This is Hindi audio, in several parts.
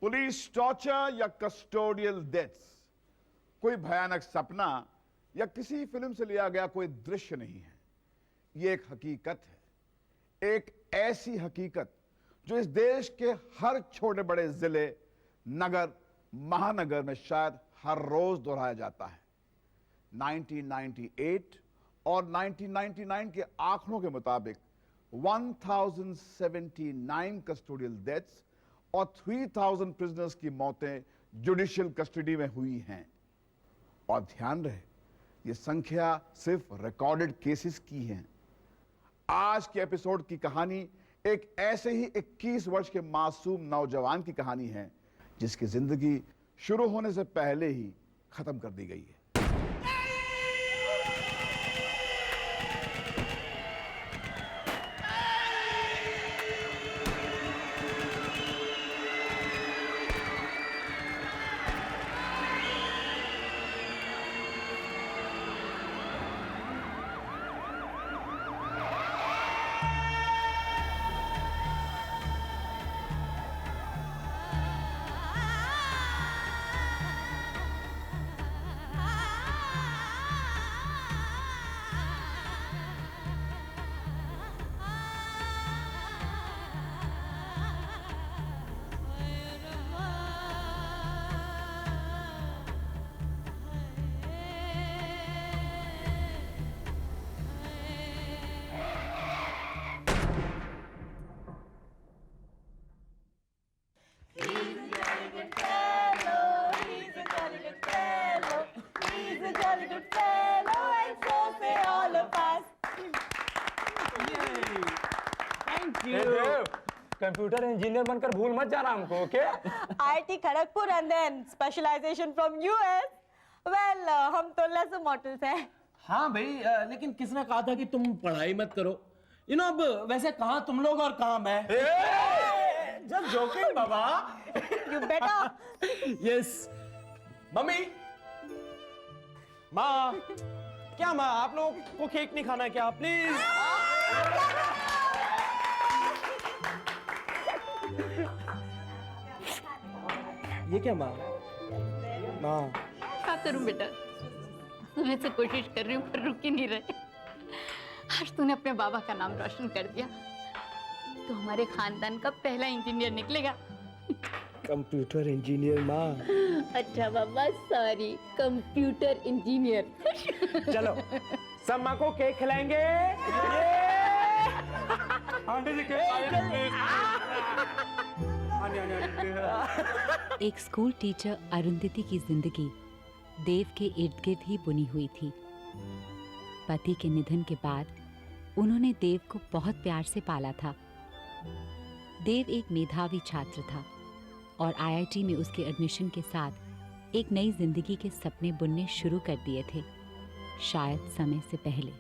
पुलिस टॉर्चर या कस्टोडियल डेथ्स कोई भयानक सपना या किसी फिल्म से लिया गया कोई दृश्य नहीं है। यह एक हकीकत है, एक ऐसी हकीकत जो इस देश के हर छोटे बड़े जिले, नगर, महानगर में शायद हर रोज दोहराया जाता है। 1998 और 1999 के आंकड़ों के मुताबिक 1079 कस्टोडियल डेथ्स और 3000 प्रिजनर्स की मौतें जुडिशियल कस्टडी में हुई हैं। और ध्यान रहे, यह संख्या सिर्फ रिकॉर्डेड केसेस की है। आज के एपिसोड की कहानी एक ऐसे ही 21 वर्ष के मासूम नौजवान की कहानी है जिसकी जिंदगी शुरू होने से पहले ही खत्म कर दी गई है। कंप्यूटर इंजीनियर बनकर भूल मत जाना हमको, okay? IIT Kharagpur and then specialization from US. Well, हम तो लेस मॉडल्स हैं। हाँ भाई, लेकिन किसने कहा था कि तुम पढ़ाई मत करो? अब वैसे कहाँ तुम लोग और कहाँ मैं? जब joking Baba. You better. Yes. Mummy, माँ, क्या माँ, आप लोग को केक नहीं खाना है क्या? प्लीज। ये क्या माँ? माँ। क्या करूं बेटा, सुबह से कोशिश कर रही हूँ पर रुक ही नहीं रहे। आज तूने अपने बाबा का नाम रोशन कर दिया तो हमारे खानदान का पहला इंजीनियर निकलेगा। कंप्यूटर इंजीनियर माँ। अच्छा बाबा, सॉरी, कंप्यूटर इंजीनियर। चलो सब माँ को केक खिलाएंगे। आंटी जी केक। एक स्कूल टीचर अरुंधति की जिंदगी देव के इर्द गिर्द ही बुनी हुई थी। पति के निधन के बाद उन्होंने देव को बहुत प्यार से पाला था। देव एक मेधावी छात्र था और IIT में उसके एडमिशन के साथ एक नई जिंदगी के सपने बुनने शुरू कर दिए थे, शायद समय से पहले।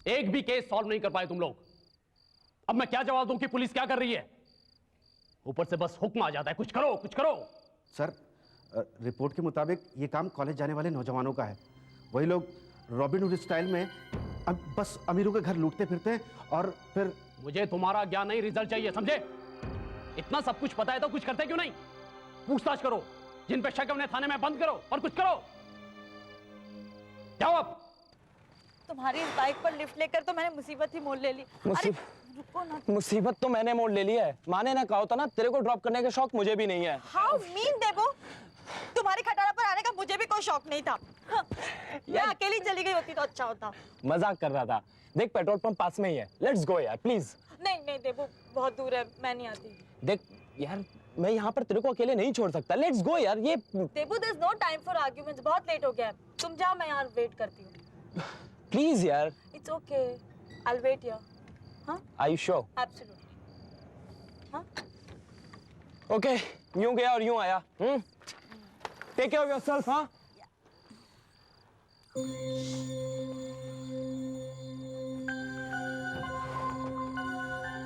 एक भी केस सॉल्व नहीं कर पाए तुम लोग। अब मैं क्या जवाब दूं कि पुलिस क्या कर रही है? ऊपर से बस हुक्म आ जाता है, कुछ करो कुछ करो। सर, रिपोर्ट के मुताबिक ये काम कॉलेज जाने वाले नौजवानों का है। वही लोग रॉबिन हुड स्टाइल में बस अमीरों के घर लूटते फिरते हैं और फिर। मुझे तुम्हारा ज्ञान नहीं, रिजल्ट चाहिए, समझे? इतना सब कुछ पता है तो कुछ करते क्यों नहीं? पूछताछ करो, जिन पे शक है उन्हें थाने में बंद करो और कुछ करो। जाओ अब। तुम्हारी इस बाइक पर लिफ्ट लेकर तो मैंने मुसीबत ही मोल ले ली। अरे रुको ना। मुसीबत तो मैंने मोड़ ले ली है। माँ ने ना कहा होता ना, तेरे को ड्रॉप करने का शौक मुझे भी नहीं है। How mean देवो, तुम्हारी खटारा पर आने का मुझे भी कोई शौक नहीं था। मैं अकेली चली गई होती तो अच्छा होता। मजाक कर रहा था। देख पेट्रोल पंप पास में ही है, लेट्स गो यार प्लीज। नहीं नहीं देवो, बहुत दूर है, मैं नहीं आती। देख यार, मैं यहाँ पर तेरे को अकेले नहीं छोड़ सकता, लेट्स गो यार। ये देवो, there is no time for arguments, बहुत लेट हो गया है। तुम जाओ, मैं यार वेट करती हूँ। प्लीज यार। It's okay, I will wait here. हाँ? Are you sure? एब्सोल्युटली। हाँ? ओके, यूं गया और यूं आया। Take care of yourself. हाँ?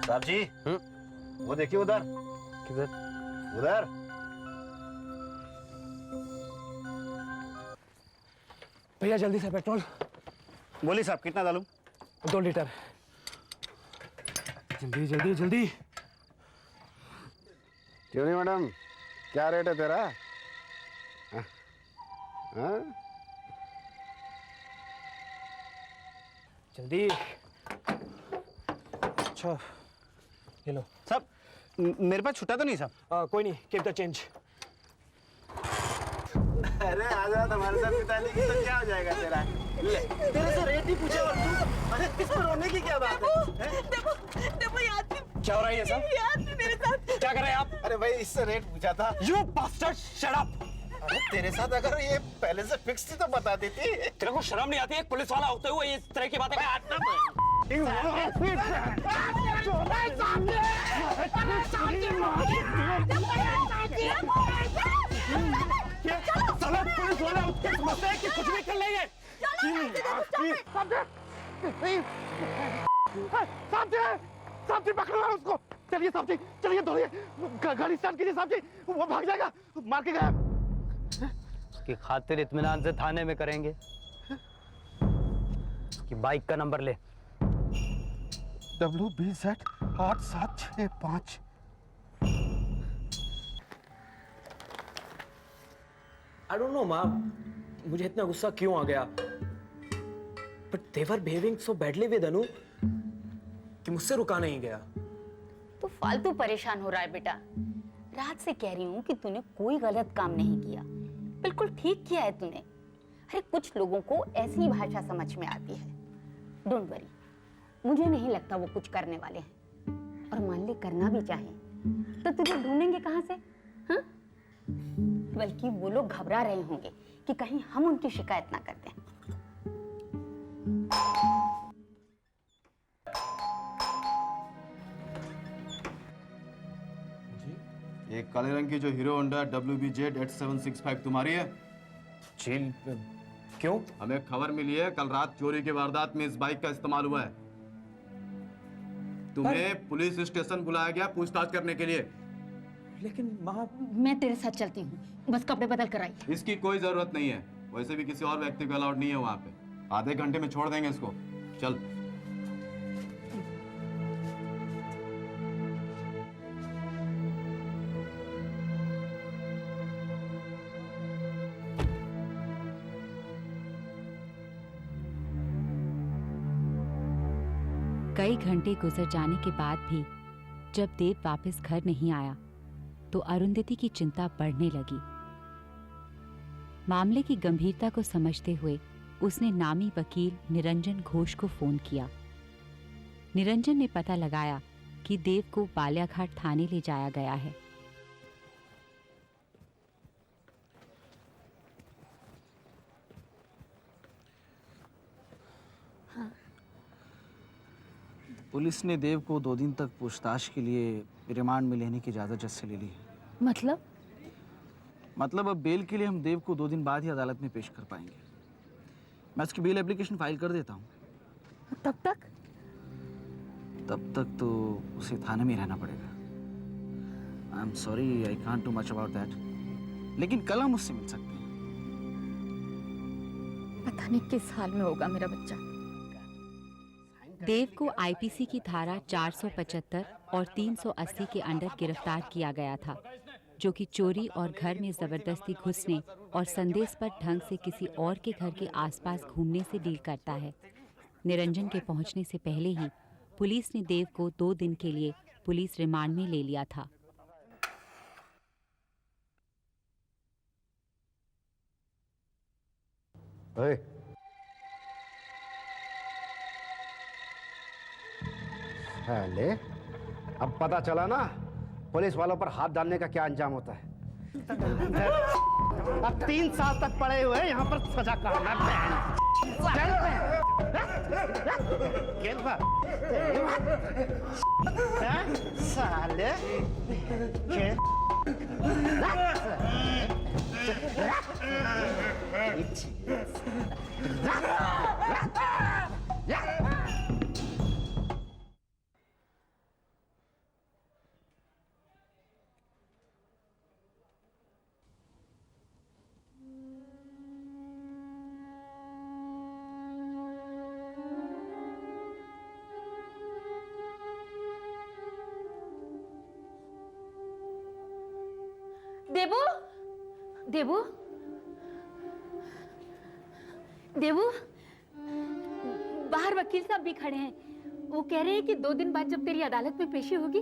साहब जी, वो देखिए उधर। किधर? उधर। भैया जल्दी से पेट्रोल। बोलिए साहब, कितना डालूं? 2 लीटर। जल्दी जल्दी जल्दी। क्यों नहीं मैडम, क्या रेट है तेरा? हाँ? हाँ? जल्दी। अच्छा ये लो। साहब मेरे पास छुट्टा तो नहीं साहब? कोई नहीं, कीप द चेंज। अरे आजा हमारे साथ बिताने की तो क्या हो जाएगा तेरा? ले, तेरे से रेट ही पूछा और तू अरे इस पर रोने की क्या बात है? देखो देखो ये आदमी, क्या हो रहा है ये सब? ये आदमी मेरे साथ क्या कर रहे हैं आप? अरे भाई इससे रेट पूछा था। You bastard, shut up! अरे तेरे साथ अगर ये पहले से फिक्स थी तो बता देती। तेरे को शर्म नहीं आती है? एक पुलिस वाला होते हुए इस तरह की बातें पुलिस वाला उसके समझते हैं कि कुछ भी कर लेंगे। साहब जी पकड़ो उसको। चलिए साहब जी, चलिए दौड़िए, गाड़ी स्टार्ट कीजिए साहब जी, वो भाग जाएगा, मार के गया। उसकी खातिर इत्मीनान से थाने में करेंगे। कि बाइक का नंबर ले। WBZ8765। I don't know, माँ, मुझे इतना गुस्सा क्यों आ गया? But they were behaving so badly with अनु कि मुझसे रुका नहीं गया। तू फालतू परेशान हो रहा है बेटा। रात से कह रही हूँ कि तूने कोई गलत काम नहीं किया, बिल्कुल ठीक किया है तूने। अरे कुछ लोगों को ऐसी भाषा समझ में आती है। डोंट वरी, मुझे नहीं लगता वो कुछ करने वाले हैं। और मान ले करना भी चाहे तो तुझे ढूंढेंगे कहाँ से? हाँ? बल्कि वो लोग घबरा रहे होंगे कि कहीं हम उनकी शिकायत ना कर दें। ये काले रंग की जो हीरो होंडा WBZ8765 तुम्हारी है? जी, क्यों? हमें खबर मिली है कल रात चोरी की वारदात में इस बाइक का इस्तेमाल हुआ है। तुम्हें पुलिस स्टेशन बुलाया गया पूछताछ करने के लिए। लेकिन माँ, मैं तेरे साथ चलती हूँ, बस कपड़े बदल कर आई। इसकी कोई जरूरत नहीं है, वैसे भी किसी और व्यक्ति को अलाउड नहीं है वहां पे। आधे घंटे में छोड़ देंगे इसको। चल। कई घंटे गुजर जाने के बाद भी जब देव वापस घर नहीं आया तो अरुंधति की चिंता बढ़ने लगी। मामले की गंभीरता को समझते हुए उसने नामी वकील निरंजन घोष को फोन किया। निरंजन ने पता लगाया कि देव को बालियाघाट थाने ले जाया गया है। पुलिस ने देव को 2 दिन तक पूछताछ के लिए रिमांड में लेने की इजाज़त जज से ले ली है। मतलब अब बेल के लिए हम देव को 2 दिन बाद ही अदालत में पेश कर पाएंगे। मैं उसकी बेल एप्लीकेशन फाइल कर देता हूँ। तब तक तो उसे थाने में रहना पड़ेगा। I am sorry, I can't do much about that, लेकिन कल हम उससे मिल सकते हैं। पता नहीं किस हाल में होगा मेरा बच्चा। देव को आईपीसी की धारा 475 और 380 के अंडर गिरफ्तार किया गया था, जो कि चोरी और घर में जबरदस्ती घुसने और संदेश पर ढंग से किसी और के घर के आसपास घूमने से डील करता है। निरंजन के पहुंचने से पहले ही पुलिस ने देव को 2 दिन के लिए पुलिस रिमांड में ले लिया था। ओए, साले, अब पता चला ना पुलिस वालों पर हाथ डालने का क्या अंजाम होता है। अब 3 साल तक पड़े हुए यहाँ पर सजा काटना। साले देबू, देबू, देबू, बाहर वकील साहब भी खड़े हैं। वो कह रहे हैं कि 2 दिन बाद जब तेरी अदालत में पेशी होगी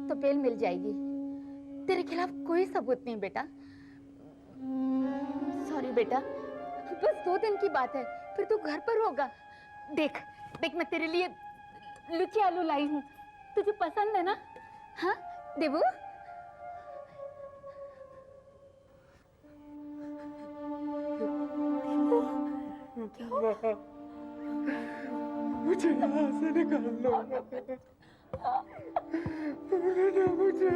तो बेल मिल जाएगी। तेरे खिलाफ कोई सबूत नहीं बेटा। सॉरी बेटा, बस 2 दिन की बात है, फिर तू घर पर होगा। देख देख, मैं तेरे लिए लुची आलू लाई हूँ, तुझे पसंद है ना? हाँ देबू? मुझे यहाँ से निकाल लो। मुझे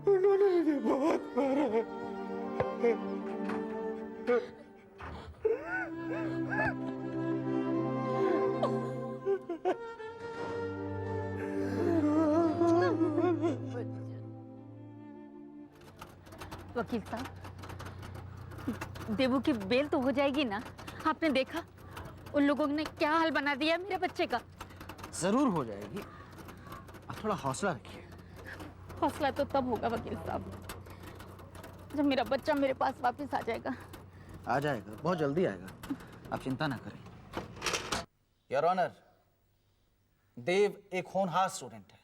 उन्होंने मुझे बहुत मारा। वकील साहब, देबू की बेल तो हो जाएगी ना? आपने देखा उन लोगों ने क्या हाल बना दिया मेरे बच्चे का। जरूर हो जाएगी, आप थोड़ा हौसला रखिए। हौसला तो तब होगा वकील साहब जब मेरा बच्चा मेरे पास वापस आ जाएगा। आ जाएगा, बहुत जल्दी आएगा, आप चिंता ना करें। योर ऑनर, देव एक होनहार स्टूडेंट है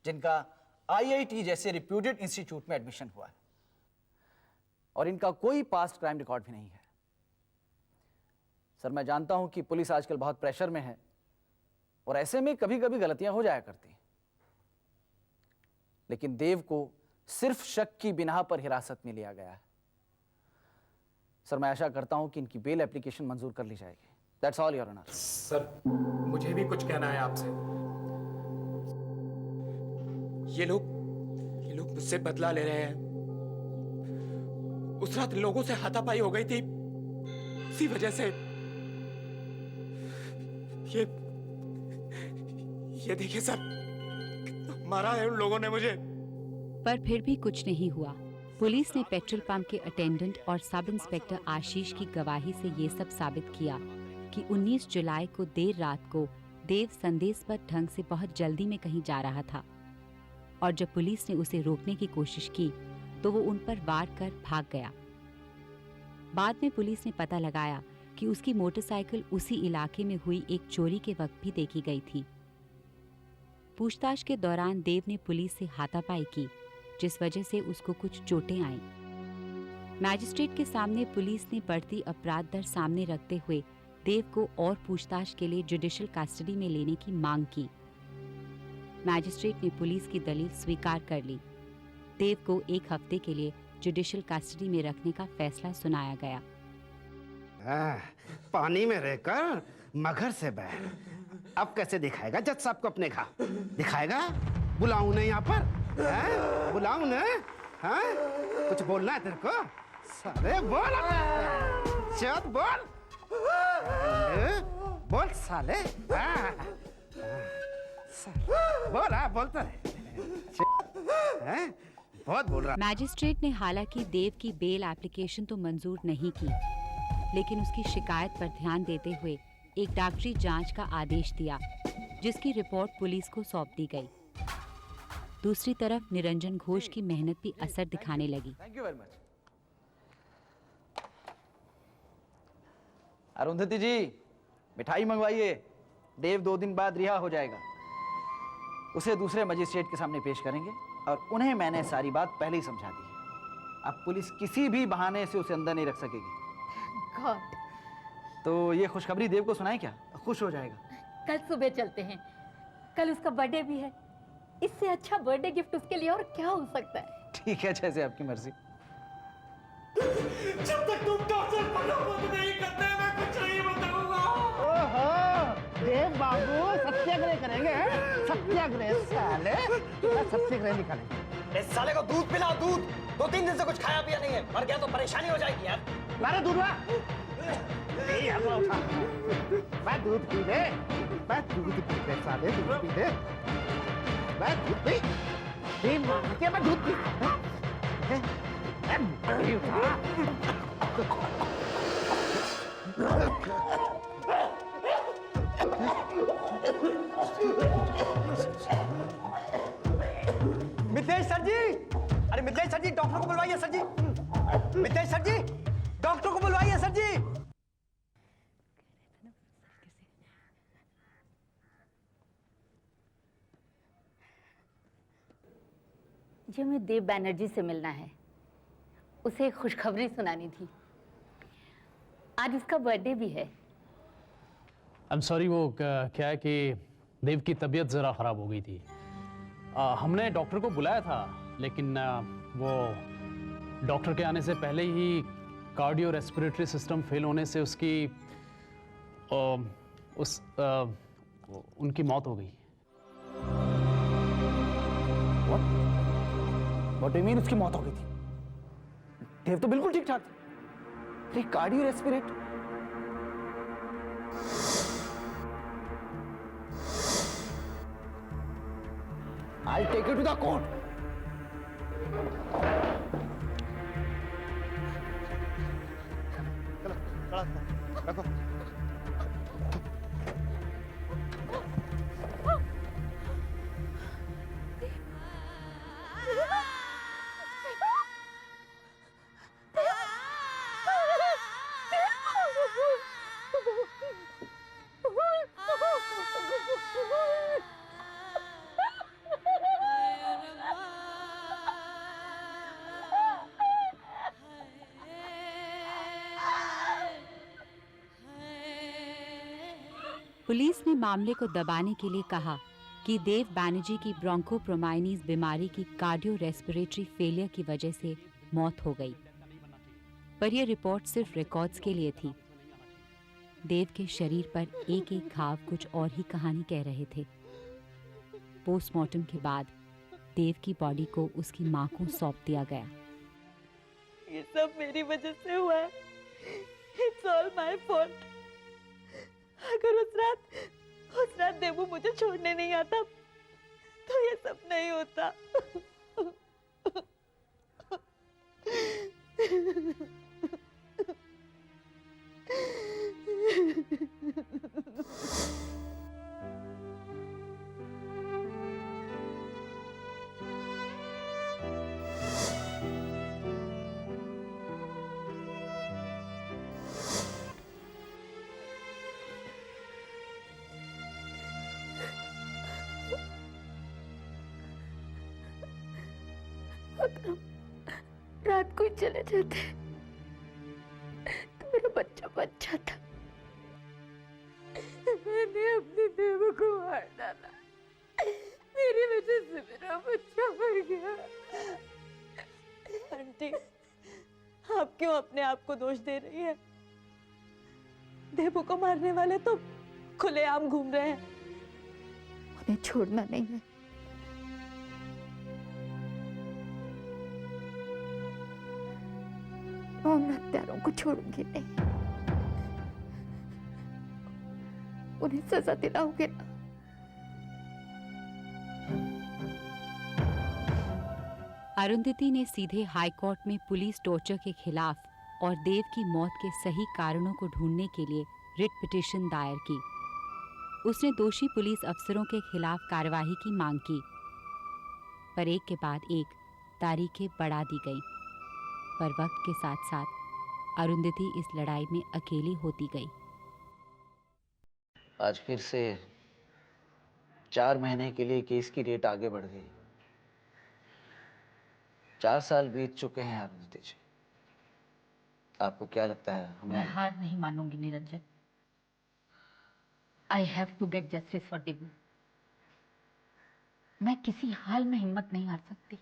जिनका IIT जैसे रिप्यूटेड इंस्टीट्यूट में एडमिशन हुआ है और इनका कोई पास्ट क्राइम रिकॉर्ड भी नहीं है। सर, मैं जानता हूं कि पुलिस आजकल बहुत प्रेशर में है और ऐसे में कभी कभी गलतियां हो जाया करती हैं, लेकिन देव को सिर्फ शक की बिना पर हिरासत में लिया गया है। सर, मैं आशा करता हूं कि इनकी बेल एप्लीकेशन मंजूर कर ली जाएगी। That's all your honour. Sir, मुझे भी कुछ कहना है आपसे। ये लोग मुझसे बदला ले रहे हैं। उस रात लोगों से हाथापाई हो गई थी, इसी वजह से ये देखिए सर, मारा है उन लोगों ने मुझे। पर फिर भी कुछ नहीं हुआ। पुलिस ने पेट्रोल पंप के अटेंडेंट और सब इंस्पेक्टर आशीष की गवाही से ये सब साबित किया कि 19 जुलाई को देर रात को देव संदेशबद्ध ढंग से बहुत जल्दी में कहीं जा रहा था और जब पुलिस ने उसे रोकने की कोशिश की तो वो उन पर वार कर भाग गया। बाद में पुलिस ने पता लगाया कि उसकी मोटरसाइकिल उसी इलाके में हुई एक चोरी के वक्त भी देखी गई थी। पूछताछ के दौरान देव ने पुलिस से हाथापाई की, जिस वजह से उसको कुछ चोटें आईं। मैजिस्ट्रेट के सामने पुलिस ने बढ़ती अपराध दर सामने रखते हुए देव को और पूछताछ के लिए जुडिशियल कस्टडी में लेने की मांग की। मैजिस्ट्रेट ने पुलिस की दलील स्वीकार कर ली। देव को 1 हफ्ते के लिए जुडिशियल कस्टडी में रखने का फैसला सुनाया गया। पानी में रहकर मगर से बह, अब कैसे दिखाएगा जज साहब को अपने घा? दिखाएगा? बुलाऊं नहीं यहाँ पर? बुलाऊं ना? कुछ बोलना है तेरे को? साले बोल, चल बोल, बोल साले, बोल, बोलता रहे, बहुत बोल रहा। मैजिस्ट्रेट ने हालांकि देव की बेल एप्लीकेशन तो मंजूर नहीं की, लेकिन उसकी शिकायत पर ध्यान देते हुए एक डॉक्टरी जांच का आदेश दिया, जिसकी रिपोर्ट पुलिस को सौंप दी गई। दूसरी तरफ निरंजन घोष की मेहनत भी असर दिखाने लगी। Thank you very much. Arundhati ji, मिठाई मंगवाइए, देव 2 दिन बाद रिहा हो जाएगा। उसे दूसरे मजिस्ट्रेट के सामने पेश करेंगे और उन्हें मैंने सारी बात पहले ही समझा दी है। अब पुलिस किसी भी बहाने से उसे अंदर नहीं रख सकेगी। गॉड, तो ये खुशखबरी देव को सुनाए क्या? खुश हो जाएगा। कल सुबह चलते हैं, कल उसका बर्थडे भी है। इससे अच्छा बर्थडे गिफ्ट उसके लिए और क्या हो सकता है? ठीक है, जैसे आपकी मर्जी। जब तक तुम टॉर्चर बंद नहीं करते मैं कुछ नहीं बताऊंगा। ओहो, देव बाबू सत्याग्रह करेंगे? सत्याग्रह साले, सत्याग्रह निकालेंगे। इस साले को दूध पिलाओ, दूध। 2-3 दिन से कुछ खाया पिया नहीं है, मर गया तो परेशानी हो जाएगी यार। लारे दूध ला। मैं दूध पी ले, मैं दूध पी ले साले, दूध पी ले, मैं दूध पी, मैं दूध पी, मितेश सर जी, अरे मितेश सर जी, डॉक्टर को बुलवाइए सर जी। मितेश सर जी, डॉक्टर को बुलवाइए सर जी। जी हमें देव बैनर्जी से मिलना है, उसे एक खुशखबरी सुनानी थी। आज उसका बर्थडे भी है। आई एम सॉरी, वो क्या है कि देव की तबीयत ज़रा ख़राब हो गई थी। हमने डॉक्टर को बुलाया था, लेकिन वो डॉक्टर के आने से पहले ही कार्डियो रेस्पिरेटरी सिस्टम फेल होने से उनकी मौत हो गई। What do you mean उसकी मौत हो गई थी? देव तो बिल्कुल ठीक ठाक था। अरे cardio रेस्पिरेट, I'll take you to the court. रखो। पुलिस ने मामले को दबाने के लिए कहा कि देव बैनर्जी की ब्रोंकोप्रोमाइनीज बीमारी की कार्डियो रेस्पिरेटरी फेलियर की वजह से मौत हो गई, पर यह रिपोर्ट सिर्फ रिकॉर्ड्स के लिए थी। देव के शरीर पर एक एक घाव कुछ और ही कहानी कह रहे थे। पोस्टमार्टम के बाद देव की बॉडी को उसकी मां को सौंप दिया गया। ये सब मेरी वजह से हुआ है। It's all my fault. अगर उस रात देवू मुझे छोड़ने नहीं आता तो ये सब नहीं होता। रात को ही चले जाते तो मेरा बच्चा बच जाता। मैंने अपने देव को मार डाला, मेरी वजह से मेरा बच्चा मर गया। आंटी, आप क्यों अपने आप को दोष दे रही है? देवू को मारने वाले तो खुलेआम घूम रहे हैं। उन्हें छोड़ना नहीं है। मैं उन हत्यारों को छोड़ूंगी नहीं, उन्हें सजा दिलाऊंगी ना। अरुंधति ने सीधे हाई कोर्ट में पुलिस टॉर्चर के खिलाफ और देव की मौत के सही कारणों को ढूंढने के लिए रिट पिटीशन दायर की। उसने दोषी पुलिस अफसरों के खिलाफ कार्यवाही की मांग की, पर एक के बाद एक तारीखें बढ़ा दी गई। पर वक्त के साथ साथ अरुंधति इस लड़ाई में अकेली होती गई। आज फिर से 4 महीने के लिए केस की डेट आगे बढ़ गई। 4 साल बीत चुके हैं अरुंधति जी। आपको क्या लगता है मैं हार नहीं मानूंगी Niranjan. I have to get justice for Devu. मैं किसी हाल में हिम्मत नहीं हार सकती,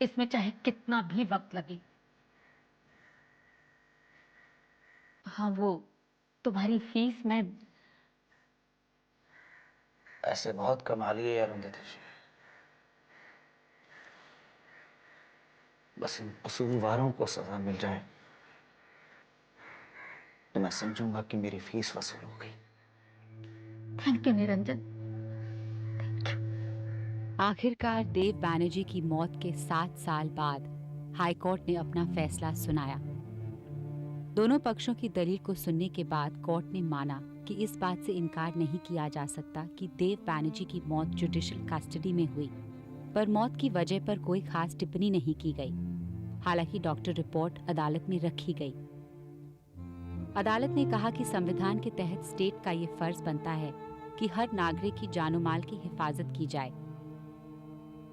इसमें चाहे कितना भी वक्त लगे। हाँ, वो तुम्हारी फीस मैं ऐसे बहुत कमा लिए अरुंधति जी। बस इन कसूरवारों को सजा मिल जाए तो मैं समझूंगा कि मेरी फीस वसूल हो गई। Thank you Niranjan. आखिरकार देव बैनर्जी की मौत के 7 साल बाद हाईकोर्ट ने अपना फैसला सुनाया। दोनों पक्षों की दलील को सुनने के बाद कोर्ट ने माना कि इस बात से इनकार नहीं किया जा सकता कि देव बैनर्जी की मौत जुडिशियल कस्टडी में हुई, पर मौत की वजह पर कोई खास टिप्पणी नहीं की गई। हालांकि डॉक्टर रिपोर्ट अदालत में रखी गई। अदालत ने कहा कि संविधान के तहत स्टेट का ये फर्ज बनता है कि हर नागरिक की जानो माल की हिफाजत की जाए।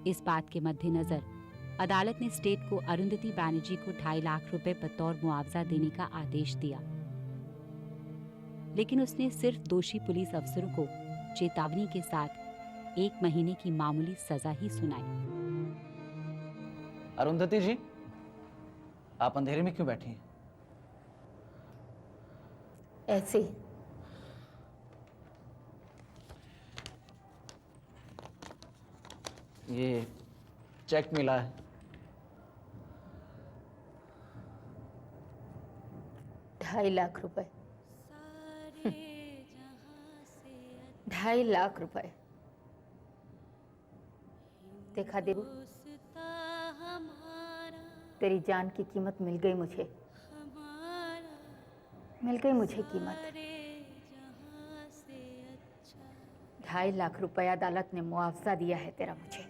इस बात के मद्देनजर अदालत ने स्टेट को अरुंधति बैनर्जी को 2.5 लाख रुपए बतौर मुआवजा देने का आदेश दिया, लेकिन उसने सिर्फ दोषी पुलिस अफसरों को चेतावनी के साथ 1 महीने की मामूली सजा ही सुनाई। अरुंधति जी, आप अंधेरे में क्यों बैठी हैं? ऐसे ही। ये चेक मिला है। ढाई लाख रुपए। 2.5 लाख रुपए। देखा देवू, तेरी जान की कीमत मिल गई मुझे, मिल गई मुझे कीमत। 2.5 लाख रुपए अदालत ने मुआवजा दिया है तेरा मुझे।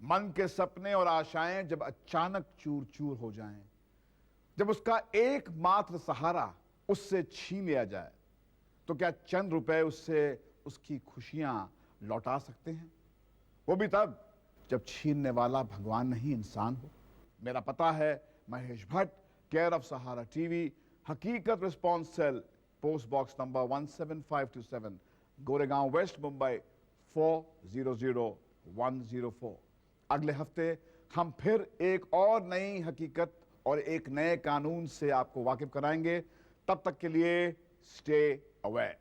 मन के सपने और आशाएं जब अचानक चूर चूर हो जाएं, जब उसका एकमात्र सहारा उससे छीन लिया जाए, तो क्या चंद रुपए उससे उसकी खुशियां लौटा सकते हैं? वो भी तब जब छीनने वाला भगवान नहीं इंसान हो। मेरा पता है Mahesh Bhatt, care of Sahara TV, हकीकत response cell, post box number 17527, Goregaon west, Mumbai 400104। अगले हफ्ते हम फिर एक और नई हकीकत और एक नए कानून से आपको वाकिफ कराएंगे। तब तक के लिए स्टे अवेयर।